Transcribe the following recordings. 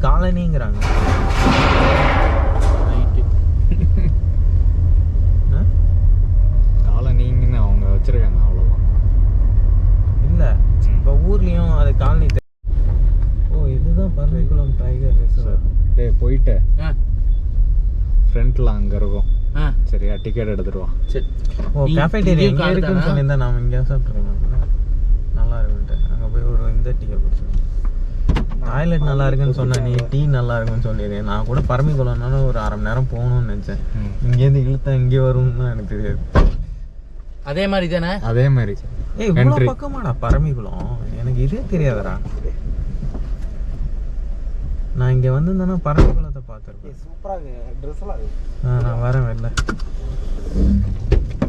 காலனிங்கிறாங்க. காலனிங்கன்னு அவங்க வச்சிருக்காங்க, அவ்வளோதான். இல்லை, இப்போ ஊர்லேயும் அது காலனி. ஓ, இதுதான் பறவைக்குளம் டைகர் ரிசர்வ். டேய் போயிட்டு ஃப்ரண்ட்டில் அங்கே இருக்கும். சரியா, டிக்கெட் எடுத்துருவான். சரி. ஓ, கேஃபேட்டேரியா இங்கே இருக்குன்னு சொல்லியிருந்தா நாம் இங்கே சாப்பிட்ருக்கோம். நல்லா இருக்குன்ட்டு அங்கே போய் ஒரு இந்த டிக்கெட் குடிச்சோம். டாய்லெட் நல்லா இருக்குன்னு சொன்னேன், நீ டீ நல்லா இருக்குன்னு சொல்லிடுறேன். நான் கூட பரமிக்குளம்னாலும் ஒரு அரை மணி நேரம் போகணும்னு நினச்சேன். இங்கேருந்து இழுத்தா இங்கே வரும்னு எனக்கு தெரியாது. அதே மாதிரி தானே? அதே மாதிரி. ஏய், இவ்வளோ பக்கமாடா பரமிக்குளம்? எனக்கு இதே தெரியாதடா. நான் இங்கே வந்திருந்தேன்னா பரமிக்குளத்தை பார்த்துருக்கேன். சூப்பராக ட்ரெஸ்லாம். நான் வரேன் வெளில.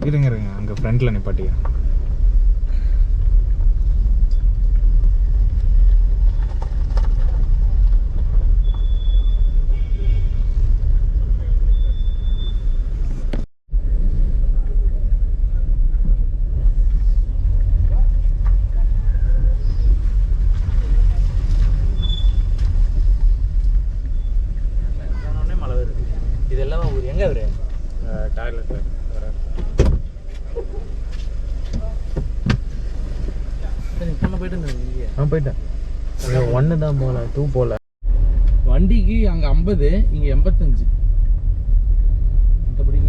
இருங்க அங்கே ஃப்ரண்ட்டில் நிப்பாட்டியா. இதெல்லாம் ஊர் எங்கே அவரு? டாய்லெட்டில் போயிட்டேன். 1 தான் போகல, 2 போகல. வண்டிக்கு அங்கே 50, இங்கே 85. மற்றபடி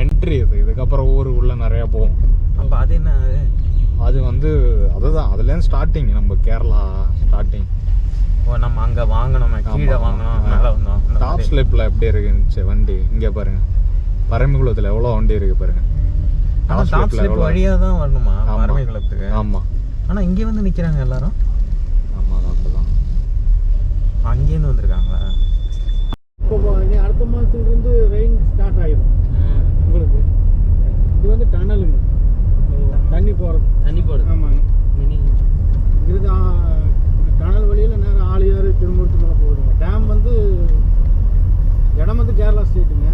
என்ட்ரி இதுக்கப்புறம் ஊர் உள்ள நிறைய போகும். அப்போ அது என்ன? அது வந்து அதுதான், அதுலேருந்து ஸ்டார்டிங். நம்ம கேரளா ஸ்டார்டிங். ஓ, நம்ம அங்கே வாங்கணும், கீழே வாங்கணும், மேலே வந்தோம். டாப் ஸ்லிப்பில் எப்படி இருக்குன்னு வண்டி இங்கே பாருங்க. பரமிக்குளத்தில் எவ்வளோ வண்டி இருக்கு பாருங்க. டாப் ஸ்லிப் வழியாக தான் வரணுமா பரமிக்குளத்துக்கு? ஆமாம். ஆனால் இங்கே வந்து நிற்கிறாங்க எல்லாரும். ஆமாம், அப்படிதான். அங்கேருந்து வந்திருக்காங்களா? இப்போ அடுத்த மாதத்துலேருந்து ரெயின் ஸ்டார்ட் ஆகிடும் உங்களுக்கு. இது வந்து டனலுங்க, தண்ணி போகிறது. ஆமாங்க. இது டனல் வழியில் நேரம் ஆழியாறு திருமூர்த்தி மேலே போகுதுங்க. டேம் வந்து இடம் வந்து கேரளா ஸ்டேட்டுங்க.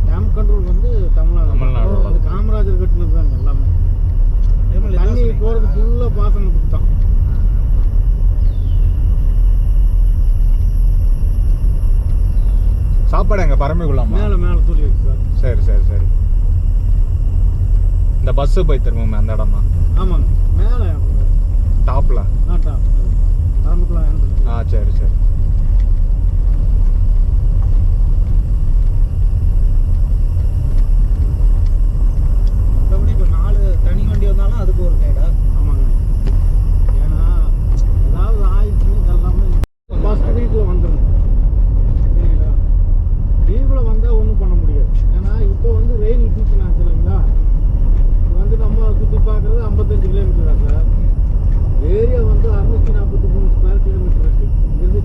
டேம் கண்ட்ரோல் வந்து தமிழ்நாடு. அது காமராஜர் கட்டினது தாங்க எல்லாமே. தண்ணி போகிறது ஃபுல்லாக பாசனத்துக்கு தான். சாப்பாடு எங்கே பரமிக்குளமா? மேலே தூளி இருக்கு சார். சரி. இந்த பஸ்ஸு போய் திரும்புமே அந்த இடமா? ஆமாங்க, மேலே டாப்பில். டாப் பரமிக்குளம். சரி. மற்றபடி இப்போ 4 தனி வண்டி வந்தாலும் அதுக்கு ஒரு கைடா. ஆமாங்க, ஏன்னா ஏதாவது ஆயிடுச்சு எல்லாமே ஃபஸ்ட் வீக்கில் வந்துடும். சரிங்களா, லீவில் வந்தால் ஒன்றும் பண்ண முடியாது. ஏன்னா இப்போ வந்து ரெயின் சீசன் ஆச்சு இல்லைங்களா. இது வந்து நம்ம சுற்றி பார்க்குறது 55 கிலோமீட்டர் தான் சார். ஏரியா வந்து 643 ஸ்கொயர் கிலோமீட்டர் இருக்குது. இங்கேருந்து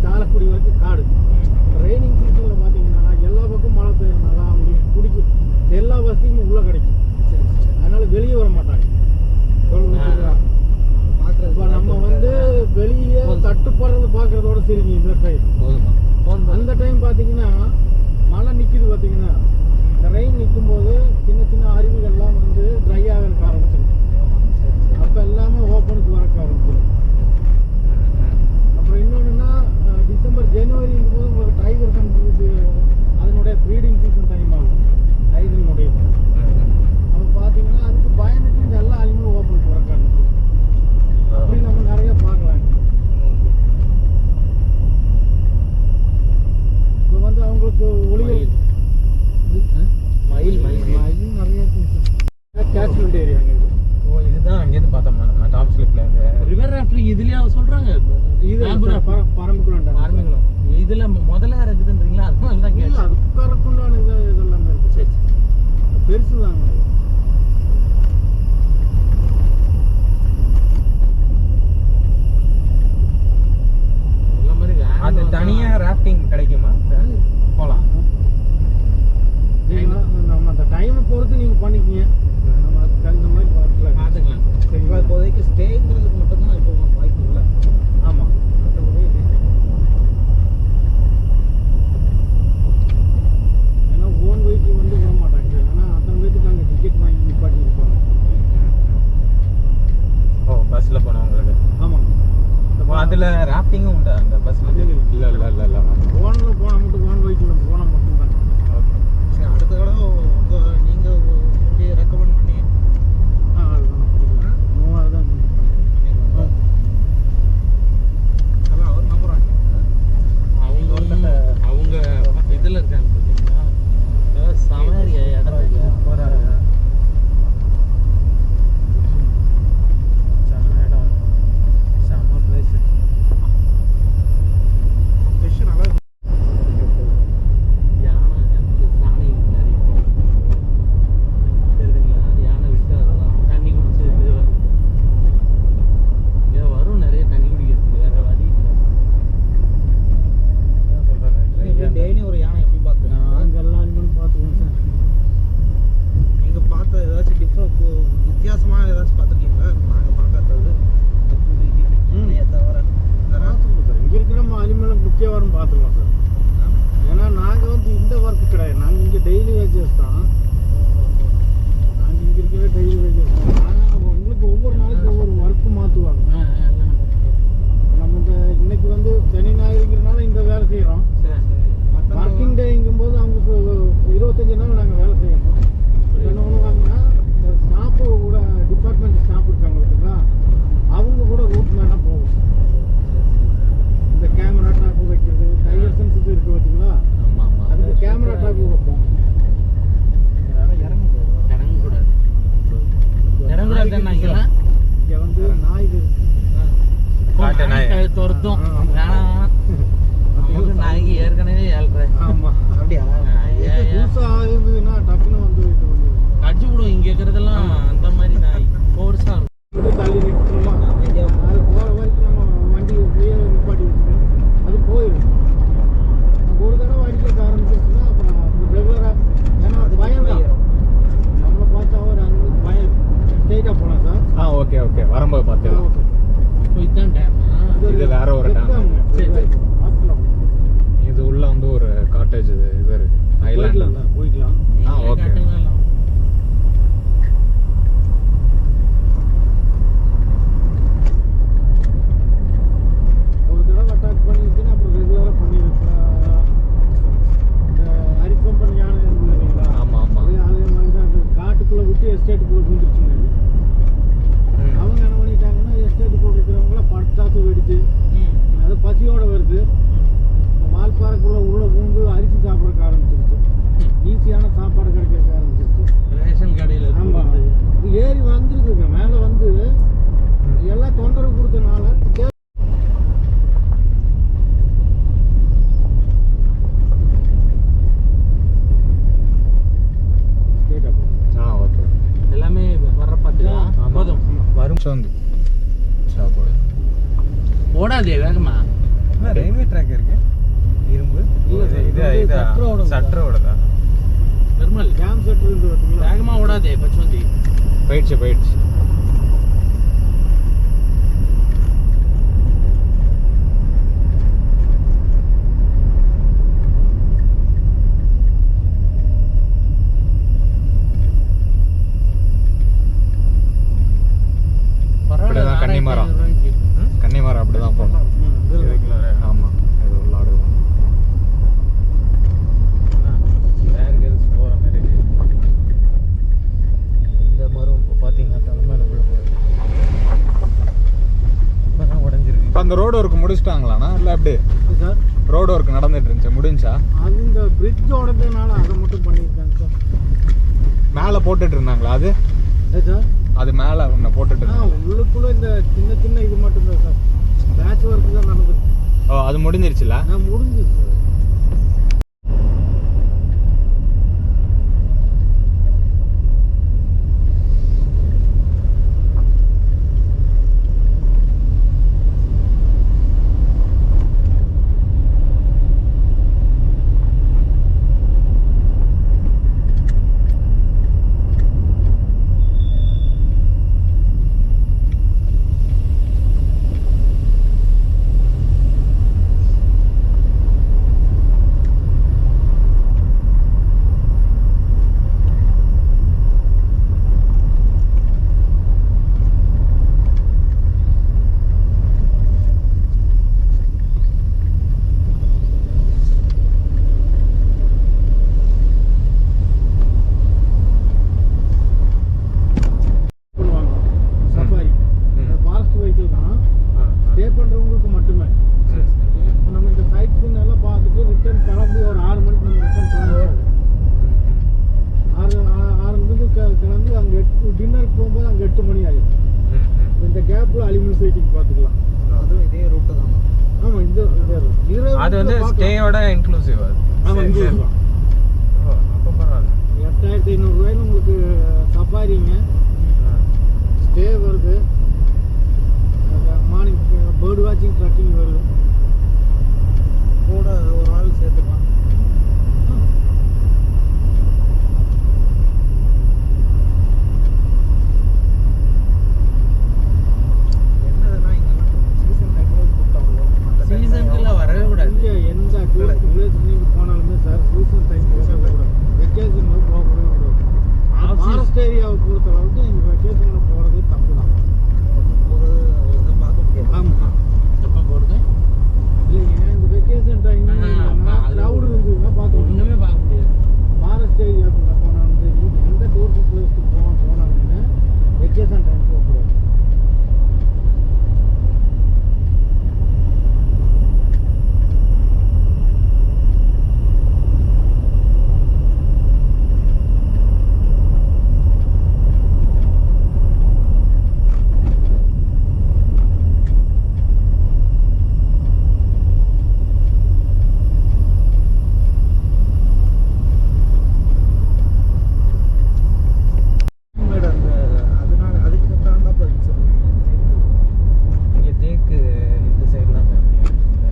அந்த அந்த பஸ்ல இல்லை இல்லை இல்லை இல்லை ஃபோனில் போனால் மட்டும் ஃபோன் வைக்கணும், போனால் மட்டும் தான். ஓகே. சரி, அடுத்த தடவை நீங்கள் வண்டியை ரெக்கமெண்ட் பண்ணி அதுதான் பிடிக்கலாம். மூவாவது பண்ணிடலாம். அதெல்லாம் அவர் நம்பர் அவங்க இதில் இருக்காங்க பார்த்தீங்களா, சமாரியா இடம் செம்ம பிளேஸ். ஃபிஷ் நல்லா இருக்கும். யானை சாணி நிறைய தெரியுதுங்களா, யானை விட்டு அதெல்லாம் தண்ணி குடிச்சு இங்கே வரும் நிறைய தண்ணி குடிக்கிறதுக்கு, வேற வழி இல்லை. டெய்லி ஒரு யானை எப்படி பார்த்துருக்கீங்க? நாங்கள் எல்லா அனிமலும் பார்த்துக்கோங்க சார். நீங்கள் பார்த்த ஏதாச்சும் வித்தியாசமாக ஏதாச்சும் பார்த்துருக்கீங்களா? நாங்கள் பார்க்காதது இந்த புலி யானையை தவிர வேற பார்த்துருக்கோம் சார். இங்கே இருக்கிற நம்ம அனிமலும் முக்கிய வாரம் பார்த்துருக்கோம் சார். ஏன்னா நாங்கள் வந்து இந்த ஒர்க்கு கிடையாது, நாங்கள் இங்கே டெய்லி வேஜஸ் தான். நாங்கள் இங்கே இருக்கிற டெய்லி வேஜஸ் தான். நாங்கள் உங்களுக்கு ஒவ்வொரு நாளைக்கு ஒவ்வொரு ஒர்க்கு மாற்றுவாங்க. நம்ம இந்த இன்னைக்கு வந்து சனி ஞாயிறுங்கிறனால இந்த வேலை செய்கிறோம். ஒர்க்கிங் டேங்கும்போது அவங்க 25 நாள் நாங்கள் வேலை செய்யணும். என்ன பண்ணுவாங்கன்னா இந்த ஸ்டாஃபு கூட டிபார்ட்மெண்ட் ஸ்டாஃப் இருக்காங்க பார்த்தீங்களா, அவங்க கூட ரூட் மேனாக போவோம். இந்த கேமரா டாக்கு வைக்கிறது, டைகர் சென்சஸ் இருக்குது பார்த்தீங்களா, ஆமாம் ஆமாம், அதுக்கு கேமரா டாக்கு வைப்போம். இறங்கக்கூடாது இறங்கக்கூடாது தானே இங்கெல்லாம். இங்கே வந்து நாய்கள் காட்டு நாய். துரத்தும் வேணாம், நமக்கு நாய்க்கு ஏற்கனவே 7.5. ஆமாம். அப்படியா? புதுசாக இருந்ததுன்னா டக்குன்னு வந்து இது வந்து கடிச்சு விடும். இங்கே இருக்கிறதெல்லாம் அந்த மாதிரி நாய் ஃபோர்ஸாக இருக்கும். இது தள்ளி நிற்கணுமா, அது போகிற வரைக்கும் நம்ம வண்டியை ஃப்ரீயே நிப்பாட்டி வச்சுக்கணும், அது போயிடும். ஒரு தடவை அடிக்க ஆரம்பிச்சிருச்சுன்னா அப்புறம் ரெகுலராக, ஏன்னா அது பயம் தான். நம்மளை பார்த்தா ஒரு அங்கே பயம். ஸ்ட்ரெயிட்டாக போகலாம் சார். ஓகே ஓகே, வரும்போது பார்த்துக்கலாம். ஓகே. இப்போ இதுதான் டைம். இது வேற ஒரு டேம். சரி, சரி. பார்த்துக்கலாம். இது உள்ள வந்து ஒரு காட்டேஜ் இது இருக்கு, ஐலாண்ட். போய்க்கலாம், போய்க்கலாம். ஓகே. ஒரு தடவை அட்டாக் பண்ணிருச்சுன்னா அப்புறம் ரெகுலராக பண்ணிருக்கலாம். இந்த அரிக்கம்பன் யானை இருந்தது இல்லைங்களா, ஆமா ஆமா. அதே மாதிரி தான் அது காட்டுக்குள்ளே விட்டு எஸ்டேட்டுக்குள்ளே பூந்துருச்சுங்க. அவங்க என்ன பண்ணிட்டாங்கன்னா எஸ்டேட்டுக்குள்ள இருக்கிறவங்கள பட்டாசு வெடிச்சு அது பசியோட வருது, வால்பாறைக்குள்ளே உள்ளே பூந்து அரிசி சாப்பிட்றதுக்கு ஆரம்பிச்சிருச்சு. ஈஸியான சாப்பாடு கிடைக்கிறதுக்கு ஆரம்பிச்சிருச்சு. ரேஷன் கடையில் ஆமாம், இது ஏறி வந்துருக்குங்க மேலே வந்து எல்லாம் தொந்தரவு கொடுத்தனால ஓகே. எல்லாமே வர்ற பார்த்துக்கலாம். போதும், வரும் வந்து சாப்பாடு ஓடாதே வேகமா. ரயில்வே ட்ராக் இருக்கு, இரும்பு. இல்ல சார், இது இது இது சட்டரோட சட்டரோடதா? நிர்மல் ஜாம் செட் இருந்து பார்த்தீங்களா, வேகமா ஓடாதே பச்சுவந்தி. போயிடுச்சு. பரவாயில்ல, இப்படிதான் கன்னிமரம். 4500 ரூபாய்க்கு. கன்னிமரம் அப்படிதான் போகணும். ஆமா, இது உள்ளாடுவோம். போகிற மாதிரி இருக்கு. இந்த மரம் இப்போ பார்த்தீங்கன்னா தலைமையில விழ போகுது. இப்போதான் உடஞ்சிருக்கு. இப்போ அந்த ரோடு ஒர்க் முடிச்சிட்டாங்களாண்ணா இல்லை எப்படி? சார். ரோடு ஒர்க் நடந்துட்டு இருந்துச்சு, முடிஞ்சா? அது இந்த பிரிட்ஜ் உடஞ்சதுனால அதை மட்டும் பண்ணியிருக்காங்க சார். மேலே போட்டுட்டு இருந்தாங்களா அது? சார் அது மேலே ஒன்று போட்டுட்டு இருந்தாங்க. உள்ளுக்குள்ள இந்த சின்ன சின்ன இது மட்டும் தான் சார், பேட்ச் ஒர்க் தான் நடந்துருக்கு. ஓ, அது முடிஞ்சிருச்சுல? முடிஞ்சுது சார். ஸ்டேயோட இன்க்ளூசிவ் அது. ஆமாம் இன்க்ளூசிவ் தான். ஓ, அப்போ பரவாயில்ல. 8500 ரூபாயில உங்களுக்கு சஃபாரிங்க ஸ்டே வருது, மார்னிங் பேர்ட் வாட்சிங் ட்ரக்கிங் வருது, கூட ஒரு ஆள் சேர்த்துக்கலாம். என்னதுன்னா இங்கெல்லாம் சீசன் டைமில் கூட்டம் வரும். சீசனுக்குள்ள வரவே கூடாது. இங்கே எந்த டூரிஸ்ட் பிளேஸ் நீங்கள் போனாலுமே சார் சீசன் டைம் வெக்கேஷனில் போகவே கூடாது. ஃபாரஸ்ட் ஏரியாவை பொறுத்த அளவுக்கு நீங்கள் வெக்கேஷனில் போகிறது தப்பு தான். பார்க்க முடியாது. ஆமாம், எப்போ போடுது? இல்லைங்க இந்த வெக்கேஷன் டைம் க்ரௌடு இருந்ததுன்னா பார்க்க முடியும். ஒண்ணுமே பார்க்க முடியாது. ஃபாரஸ்ட் ஏரியாவுக்குள்ள போனாலும் சரி, எந்த டூரிஸ்ட் பிளேஸ்க்கு போனாலுமே வெக்கேஷன் டைம் போகக்கூடாது. அதனால அதுக்கு தான் இங்கே தேக்கு இந்த சைட்லாம் கம்மியாக இருக்குங்க.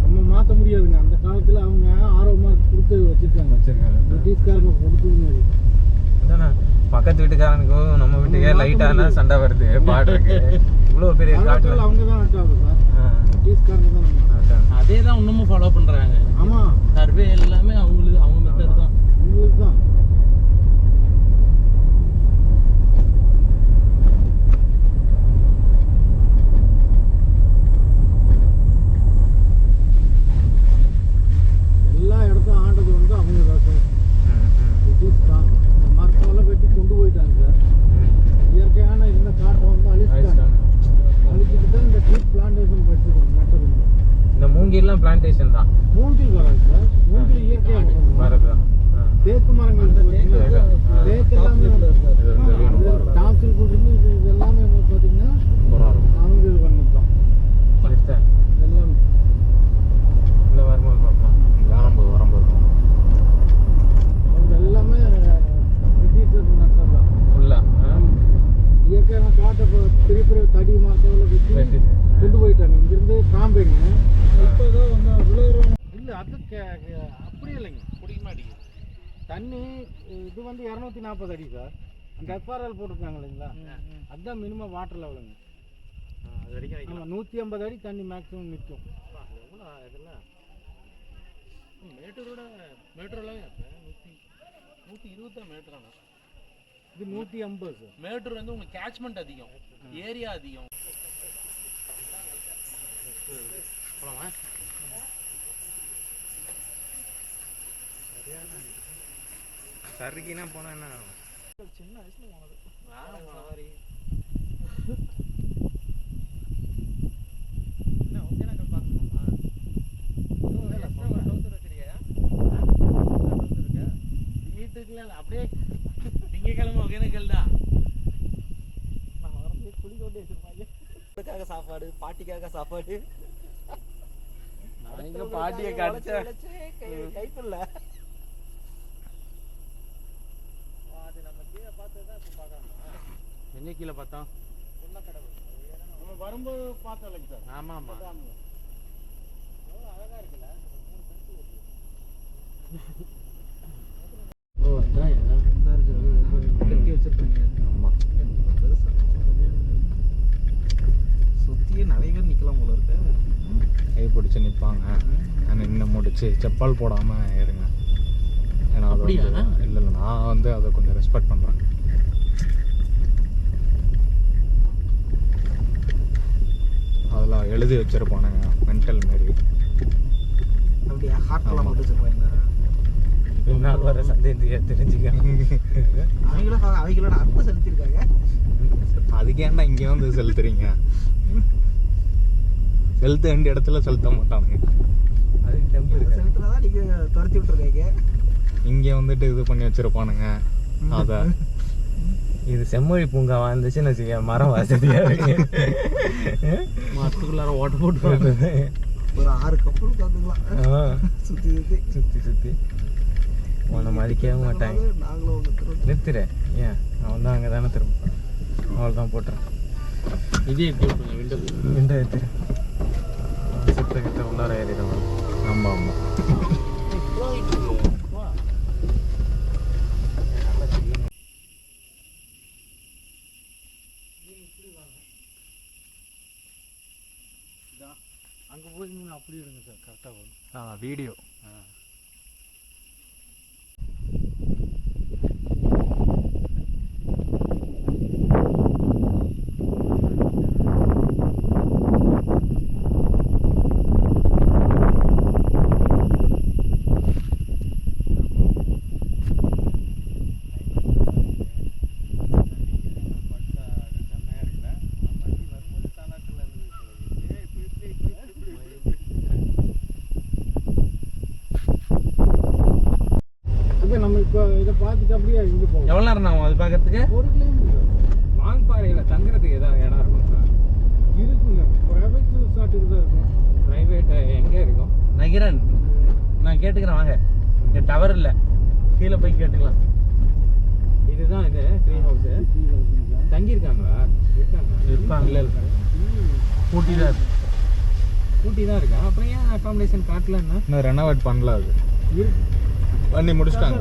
நம்ம மாற்ற முடியாதுங்க. அந்த காலத்தில் அவங்க ஆர்வமாக கொடுத்து வச்சுருக்காங்க. வச்சிருக்காங்க. பிரிட்டிஷ்காரங்க கொடுத்துருங்க. அதானே, பக்கத்து வீட்டுக்காரனுக்கும் நம்ம வீட்டுக்கே லைட்டான சண்டை வருது பாடுறதுக்கு. இவ்வளோ பெரிய காட்டில் அவங்க தான் நட்டாங்க சார், பிரிட்டிஷ்காரங்க தான் நம்ம. அதே தான் இன்னமும் ஃபாலோ பண்றாங்க. ஆமாம், சர்வே எல்லாமே அவங்களுக்கு அவங்க மெத்தட் தான். உங்களுக்கு தான். எல்லா இடத்தையும் ஆண்டது வந்து அவங்க தான் சார், பிரிட்டிஷ் தான். இந்த மரத்தெல்லாம் வெட்டி கொண்டு போயிட்டாங்க சார். இயற்கையான இருந்த காட்டை வந்து அழிச்சிட்டாங்க. அழிச்சிட்டு தான் இந்த டீ பிளான்டேஷன் வச்சுருக்கோம் நட்டதுங்க. இந்த மூங்கில்லாம் பிளான்டேஷன் தான் மூங்கில் வராது சார், மூங்கில் இயற்கையாக வரது தான். தேக்கு மரங்கள் பார்த்தீங்கன்னா, தேக்கு எல்லாமே டாப்ஸில் இருந்து இது எல்லாமே பார்த்தீங்கன்னா அவங்க இது பண்ணது தான் எல்லாமே. இல்லை வரும்போது பார்ப்போம். வரும்போது அவங்க எல்லாமே பிரிட்டிஷர்ஸ் நட்டது தான். ஃபுல்லாக இயற்கையான காட்டை பெரிய பெரிய தடி மரத்தெல்லாம் வெட்டி கொண்டு போயிட்டாங்க. இங்கிருந்து காம்பேங்க இப்போ ஏதோ வந்து விழுகிறோம் இல்லை, அது அப்படி இல்லைங்க, குடிக்க மாட்டேங்குது தண்ணி. இது வந்து 240 அடி சார். அந்த எஃப்ஆர்எல் போட்டிருக்காங்க இல்லைங்களா, அதுதான் மினிமம் வாட்டர் லெவலுங்க. அது வரைக்கும் ஆமாம், 150 அடி தண்ணி மேக்ஸிமம் நிற்கும். எவ்வளோ இதெல்லாம் மேட்டூரோட மேட்டூர்லாம் 120 தான் மேட்டூரானா? இது 150 சார். மேட்டூர் வந்து உங்களுக்கு கேட்ச்மெண்ட் அதிகம், ஏரியா அதிகம். போலாமா? சருக்கினா போனால் என்ன ஆகும்? சின்ன வயசுல போனது. சவாரி என்ன ஒகேனக்கல் பார்க்கணுமா? வீட்டுக்குள்ள அப்படியே திங்கக்கிழமை ஒகேனக்கல் தான். நான் வரது குழி கொண்டு வச்சிருப்பாங்க. சாப்பாடு, பாட்டிக்காக சாப்பாடு. நான் இங்க பாட்டியை கடிச்சேன். கைப்பில்ல அது நம்ம கீழே பார்த்ததுதான் இப்போ பார்க்கலாம். எங்க கீழே பார்த்தோம்? நம்ம வரும்போது பார்த்தோம் இல்லைங்க சார். ஆமா ஆமா. எவ்வளோ அழகாக இருக்குல்ல. ஓ அதான் எல்லாம் கட்டி வச்சிருப்பாங்க. ஆமாம். பெருசா சுத்தியே நிறைய பேர் நிக்கலாம் போல இருக்கு. கை பிடிச்சி நிற்பாங்க. இன்னும் முடிச்சு செப்பல் போடாமல் ஏறுங்க. ஏன்னா அது அப்படியா? இல்லை நான் வந்து அதை கொஞ்சம் ரெஸ்பெக்ட் பண்ணுறேன். அதெல்லாம் எழுதி வச்சிருப்பானுங்க மென்டல் மாரி. அப்படியே ஹார்ட்லாம் போட்டு வச்சிருப்பாங்க. பின்னால் வர சந்தேகத்தையே தெரிஞ்சுக்க. அவங்களோட அற்ப செலுத்திருக்காங்க. அதுக்கு ஏன்டா இங்கே வந்து செலுத்துறீங்க? செலுத்த வேண்டிய இடத்துல செலுத்த மாட்டானுங்க. அதுக்கு டெம்பு இருக்கு. செலுத்துறதா நீங்க துரத்தி விட்டுருக்கீங்க. இங்கே வந்துட்டு இது பண்ணி வச்சிருப்பானுங்க. அதை இது செம்மொழி பூங்கா வந்துச்சுன்னு வச்சுக்க, மரம் வசதியா இருக்கு. மரத்துக்குள்ளார ஓட்ட போட்டு ஒரு 6 கப்பல் உட்காந்துக்கலாம் சுத்தி சுத்தி சுற்றி சுற்றி உன்னை மதிக்கவே மாட்டாங்க. நாங்களும் ஒன்று நிறுத்துற ஏன்? அவன் தான் அங்கே தானே திரும்ப, அவள் தான் போட்டுறான். இதே எப்படி விட்டுருங்க விண்டோ இந்த எடுத்துரு சித்த உள்ளார ஏறிடுவான். ஆமாம் ஆமாம். அங்கே போய் அப்படி இருங்க சார், கரெக்டாக வரும். வீடியோ நம்ம இப்போ இதை பார்த்துட்டு அப்படியே இங்கே போவோம். எவ்வளோ நேரம் ஆகும் அது பார்க்கறதுக்கு? 1 கிலோமீட்டர் வாங்பாறையில் தங்குறதுக்கு ஏதாவது இடம் இருக்குங்களா? இருக்குங்க. ப்ரைவேட் ரிசார்ட்டுக்கு தான் இருக்கும். ப்ரைவேட் எங்கே இருக்கும்? நகிரன் நான் கேட்டுக்கிறேன் வாங்க. இங்கே டவர் இல்லை, கீழே போய் கேட்டுக்கலாம். இதுதான் இது ட்ரீ ஹவுஸு. தங்கியிருக்காங்களா? இருப்பாங்க. இல்லை இல்லை, ஊட்டி தான் இருக்கு. ஊட்டி தான் இருக்கா. அப்புறம் ஏன் அகாமடேஷன் காட்டலன்னா? இன்னும் ரெனோவேட் பண்ணல. அது பண்ணி முடிச்சிட்டாங்க.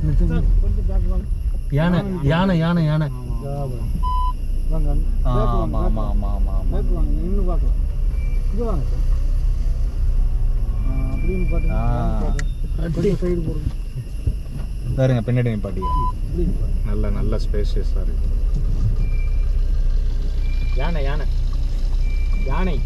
கொஞ்சம் பேக் வாங்க. யானை யானை யானை யானை வாங்க. ஆமாம் ஆமாம் ஆமாம் ஆமாம். பேக் வாங்க, நின்று பார்க்கலாம். இது வாங்க சார். அப்படின்னு பார்த்தீங்கன்னா சைடு போடுங்க. பாருங்க பின்னாடி நிப்பாட்டிங்க. நல்ல நல்ல ஸ்பேஷியஸாக இருக்கு. யானை யானை யானை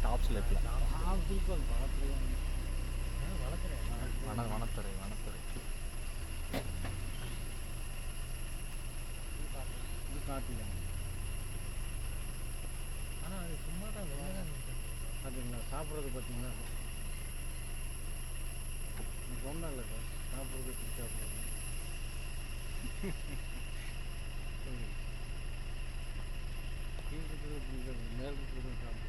டாப்ஸில் இருக்கலாம். வனத்துறை வனத்துறை ஆனால் அது சும்மா தான் அதுங்களா சாப்பிட்றது பார்த்தீங்கன்னா சொன்னேன் இல்லை சார், சாப்பிட்றது சாப்பிட்றது மேல் இருக்கிறது சாப்பிட்றது.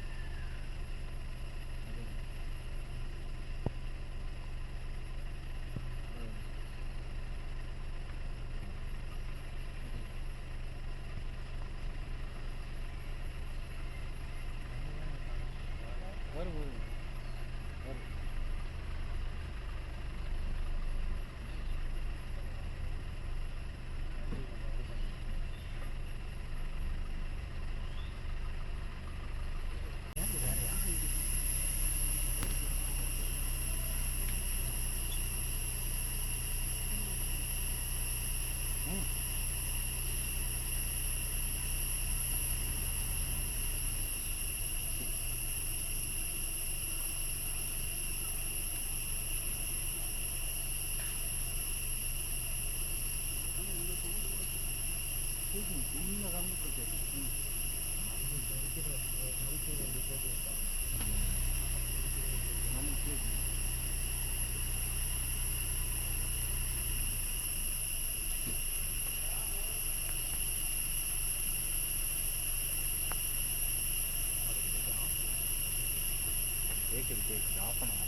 ஆஃப் பண்ணுங்க.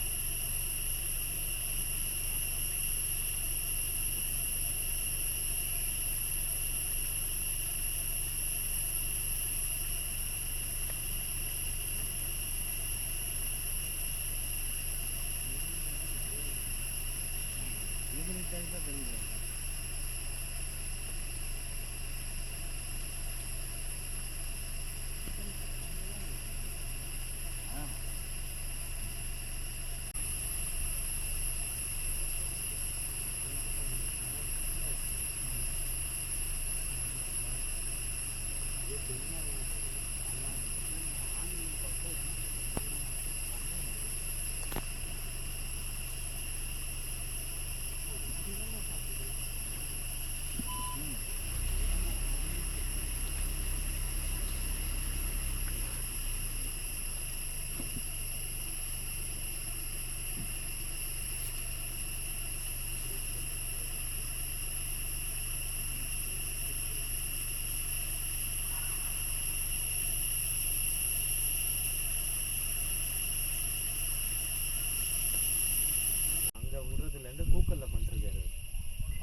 அங்கே விடுறதுலேருந்து கூக்கலில் பண்ணிருக்காரு.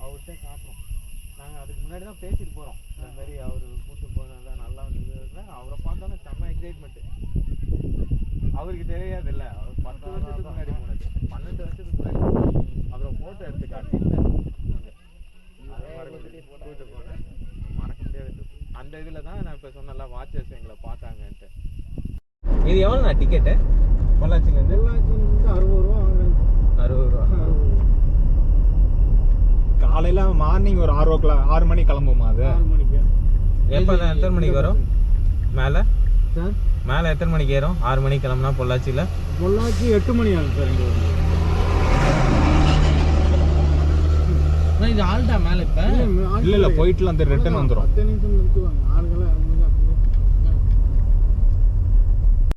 அவர்கிட்ட காட்டுறோம். நாங்கள் அதுக்கு முன்னாடி தான் பேசிட்டு போகிறோம். இந்த மாதிரி அவர் கூட்டு போனதான் நல்லா வந்தது. அவரை பார்த்தோன்னே செம்ம எக்ஸைட்மெண்ட்டு. அவருக்கு தெரியாது இல்லை, அவர் 10 வருஷத்துக்கு முன்னாடி போனது, 12 வருஷத்துக்கு முன்னாடி. அப்புறம் ஃபோட்டோ எடுத்து காட்டி கூட்டு போனேன். மறக்க முடியாது. அந்த இதில் தான் நான் இப்போ சொன்னல வாட்சர்ஸ் எங்களை பார்த்தாங்கன்ட்டு. இது எவ்வளோண்ணா டிக்கெட்டு பொள்ளாச்சிலேருந்து? பொள்ளாச்சியிலேருந்து 60 ரூபா வாங்குறாங்க. 60 ரூபா. காலையில் மார்னிங் ஒரு 6 மணி கிளம்புமா அது? 6 மணிக்கு. எப்போ எத்தனை மணிக்கு வரும் மேலே? சார் மேலே எத்தனை மணிக்கு ஏறும்? 6 மணிக்கு கிளம்புனா பொள்ளாச்சியில்? பொள்ளாச்சி 8 மணி ஆகும் சார் இங்கே வந்து. இது ஆல்டா மேலே இப்போ இல்லை போயிட்டுலாம் அந்த ரிட்டர்ன் வந்துடும். 10 நிமிஷம் நிறுத்துவாங்க. ஆளுங்கெல்லாம்